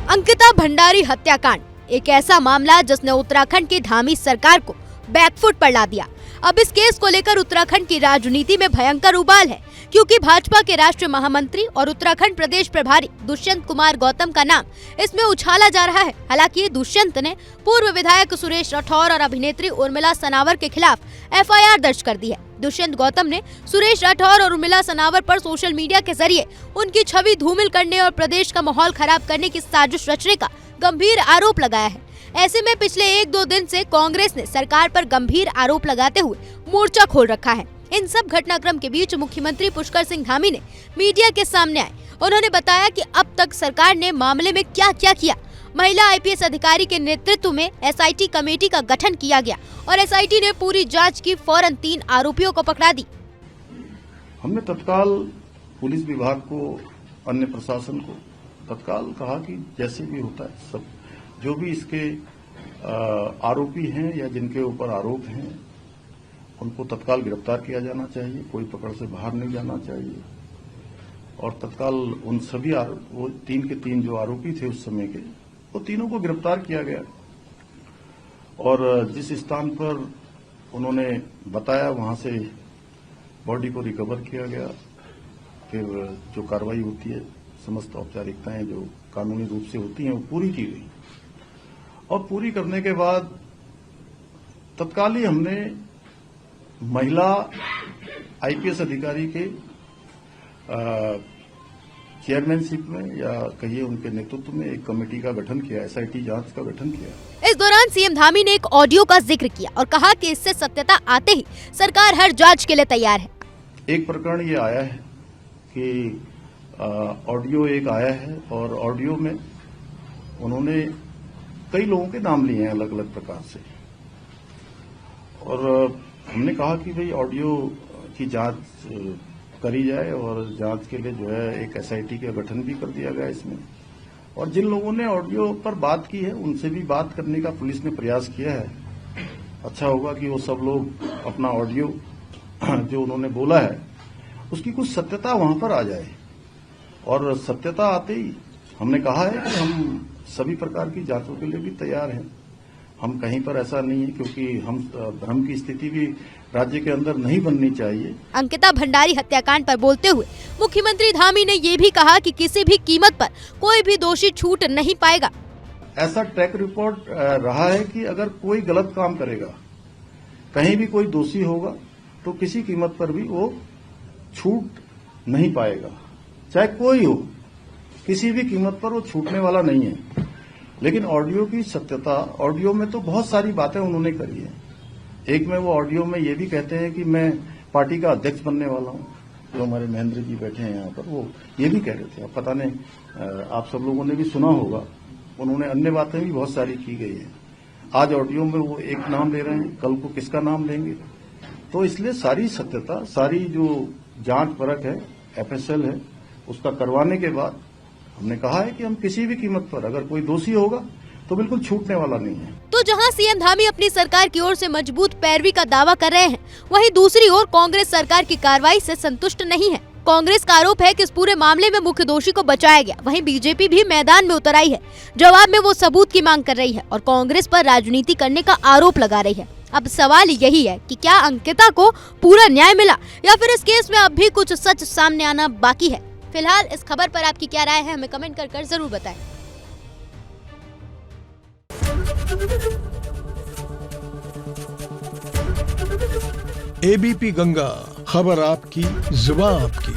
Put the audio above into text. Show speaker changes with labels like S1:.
S1: अंकिता भंडारी हत्याकांड एक ऐसा मामला जिसने उत्तराखंड की धामी सरकार को बैकफुट पर ला दिया। अब इस केस को लेकर उत्तराखंड की राजनीति में भयंकर उबाल है, क्योंकि भाजपा के राष्ट्रीय महामंत्री और उत्तराखंड प्रदेश प्रभारी दुष्यंत कुमार गौतम का नाम इसमें उछाला जा रहा है। हालांकि दुष्यंत ने पूर्व विधायक सुरेश राठौर और अभिनेत्री उर्मिला सनावर के खिलाफ एफआईआर दर्ज कर दी है। दुष्यंत गौतम ने सुरेश राठौर और उर्मिला सनावर पर सोशल मीडिया के जरिए उनकी छवि धूमिल करने और प्रदेश का माहौल खराब करने की साजिश रचने का गंभीर आरोप लगाया है। ऐसे में पिछले 1-2 दिन से कांग्रेस ने सरकार पर गंभीर आरोप लगाते हुए मोर्चा खोल रखा है। इन सब घटनाक्रम के बीच मुख्यमंत्री पुष्कर सिंह धामी ने मीडिया के सामने आए। उन्होंने बताया कि अब तक सरकार ने मामले में क्या क्या किया। महिला आईपीएस अधिकारी के नेतृत्व में एसआईटी कमेटी का गठन किया गया और एसआईटी ने पूरी जांच की। फौरन 3 आरोपियों को पकड़ा दी।
S2: हमने तत्काल पुलिस विभाग को, अन्य प्रशासन को तत्काल कहा कि जैसे भी होता है सब जो भी इसके आरोपी हैं या जिनके ऊपर आरोप हैं उनको तत्काल गिरफ्तार किया जाना चाहिए। कोई पकड़ से बाहर नहीं जाना चाहिए और तत्काल उन सभी वो 3 के 3 जो आरोपी थे उस समय के, वो तीनों को गिरफ्तार किया गया और जिस स्थान पर उन्होंने बताया वहां से बॉडी को रिकवर किया गया। फिर जो कार्रवाई होती है, समस्त औपचारिकताएं जो कानूनी रूप से होती हैं वो पूरी की गई और पूरी करने के बाद तत्काल ही हमने महिला आईपीएस अधिकारी के चेयरमैनशिप में या कहिए उनके नेतृत्व में एक कमेटी का गठन किया, एसआईटी जांच का गठन किया।
S1: इस दौरान सीएम धामी ने एक ऑडियो का जिक्र किया और कहा कि इससे सत्यता आते ही सरकार हर जांच के लिए तैयार है।
S2: एक प्रकरण ये आया है कि ऑडियो एक आया है और ऑडियो में उन्होंने कई लोगों के नाम लिए हैं अलग अलग प्रकार से और हमने कहा कि भाई ऑडियो की जांच करी जाए और जांच के लिए जो है एक एसआईटी का गठन भी कर दिया गया इसमें। और जिन लोगों ने ऑडियो पर बात की है उनसे भी बात करने का पुलिस ने प्रयास किया है। अच्छा होगा कि वो सब लोग अपना ऑडियो जो उन्होंने बोला है उसकी कुछ सत्यता वहां पर आ जाए और सत्यता आते ही हमने कहा है कि हम सभी प्रकार की जांचों के लिए भी तैयार हैं। हम कहीं पर ऐसा नहीं है, क्योंकि हम भ्रम की स्थिति भी राज्य के अंदर नहीं बननी चाहिए।
S1: अंकिता भंडारी हत्याकांड पर बोलते हुए मुख्यमंत्री धामी ने ये भी कहा कि किसी भी कीमत पर कोई भी दोषी छूट नहीं पाएगा।
S2: ऐसा ट्रैक रिकॉर्ड रहा है कि अगर कोई गलत काम करेगा, कहीं भी कोई दोषी होगा तो किसी कीमत पर भी वो छूट नहीं पाएगा, चाहे कोई हो, किसी भी कीमत पर वो छूटने वाला नहीं है। लेकिन ऑडियो की सत्यता, ऑडियो में तो बहुत सारी बातें उन्होंने करी है। एक में वो ऑडियो में ये भी कहते हैं कि मैं पार्टी का अध्यक्ष बनने वाला हूं। जो हमारे महेंद्र जी बैठे हैं यहाँ पर, वो ये भी कह रहे थे। अब पता नहीं आप सब लोगों ने भी सुना होगा, उन्होंने अन्य बातें भी बहुत सारी की गई है। आज ऑडियो में वो एक नाम ले रहे हैं, कल को किसका नाम लेंगे। तो इसलिए सारी सत्यता, सारी जो जांच परख है, एफएसएल है, उसका करवाने के बाद हमने कहा है कि हम किसी भी कीमत पर अगर कोई दोषी होगा तो बिल्कुल छूटने वाला नहीं है।
S1: तो जहां सीएम धामी अपनी सरकार की ओर से मजबूत पैरवी का दावा कर रहे हैं, वहीं दूसरी ओर कांग्रेस सरकार की कार्रवाई से संतुष्ट नहीं है। कांग्रेस का आरोप है कि इस पूरे मामले में मुख्य दोषी को बचाया गया। वहीं बीजेपी भी मैदान में उतर आई है। जवाब में वो सबूत की मांग कर रही है और कांग्रेस पर राजनीति करने का आरोप लगा रही है। अब सवाल यही है कि क्या अंकिता को पूरा न्याय मिला या फिर इस केस में अब भी कुछ सच सामने आना बाकी है। फिलहाल इस खबर पर आपकी क्या राय है, हमें कमेंट कर जरूर बताएं।
S3: एबीपी गंगा, खबर आपकी, जुबान आपकी।